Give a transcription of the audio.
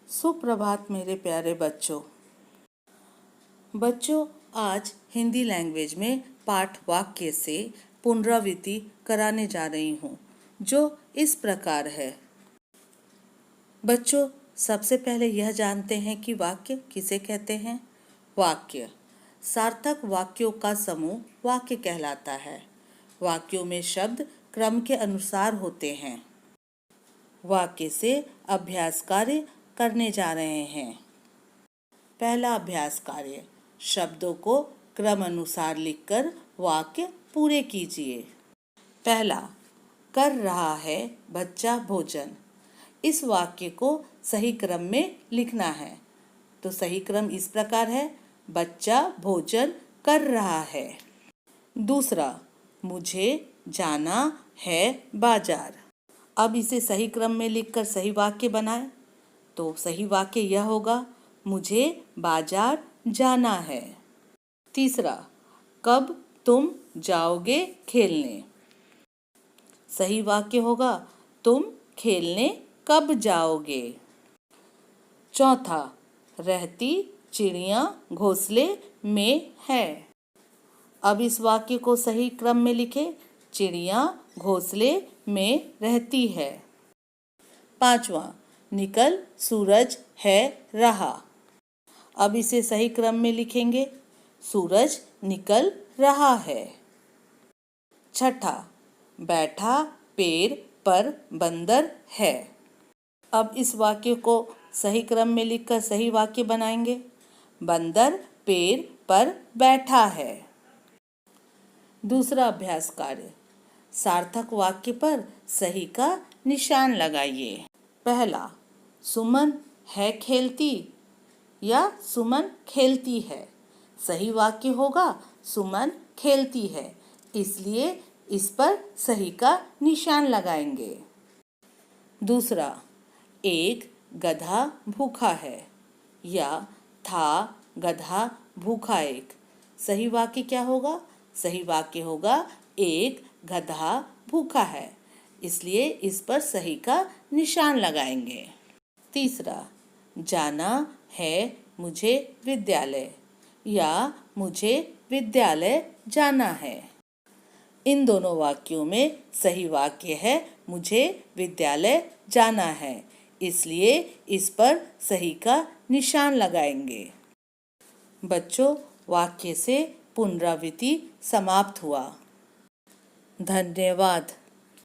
सुप्रभात मेरे प्यारे बच्चों। आज हिंदी लैंग्वेज में पाठ वाक्य से पुनरावृत्ति कराने जा रही हूँ, जो इस प्रकार है। बच्चों, सबसे पहले यह जानते हैं कि वाक्य किसे कहते हैं। वाक्य सार्थक वाक्यों का समूह वाक्य कहलाता है। वाक्यों में शब्द क्रम के अनुसार होते हैं। वाक्य से अभ्यास कार्य करने जा रहे हैं। पहला अभ्यास कार्य, शब्दों को क्रम अनुसार लिखकर वाक्य पूरे कीजिए। पहला, कर रहा है बच्चा भोजन। इस वाक्य को सही क्रम में लिखना है। तो सही क्रम इस प्रकार है, बच्चा भोजन कर रहा है। दूसरा, मुझे जाना है बाजार। अब इसे सही क्रम में लिखकर सही वाक्य बनाएं। तो सही वाक्य यह होगा, मुझे बाजार जाना है। तीसरा, कब तुम जाओगे खेलने। सही वाक्य होगा, तुम खेलने कब जाओगे। चौथा, रहती चिड़िया घोंसले में है। अब इस वाक्य को सही क्रम में लिखें। चिड़िया घोंसले में रहती है। पांचवा, निकल सूरज है रहा। अब इसे सही क्रम में लिखेंगे। सूरज निकल रहा है। छठा, बैठा पेड़ पर बंदर है। अब इस वाक्य को सही क्रम में लिखकर सही वाक्य बनाएंगे। बंदर पेड़ पर बैठा है। दूसरा अभ्यास कार्य, सार्थक वाक्य पर सही का निशान लगाइए। पहला, सुमन है खेलती या सुमन खेलती है। सही वाक्य होगा, सुमन खेलती है, इसलिए इस पर सही का निशान लगाएंगे। दूसरा, एक गधा भूखा है या था गधा भूखा एक। सही वाक्य क्या होगा? सही वाक्य होगा, एक गधा भूखा है, इसलिए इस पर सही का निशान लगाएंगे। तीसरा, जाना है मुझे विद्यालय या मुझे विद्यालय जाना है। इन दोनों वाक्यों में सही वाक्य है, मुझे विद्यालय जाना है, इसलिए इस पर सही का निशान लगाएंगे। बच्चों, वाक्य से पुनरावृत्ति समाप्त हुआ। धन्यवाद।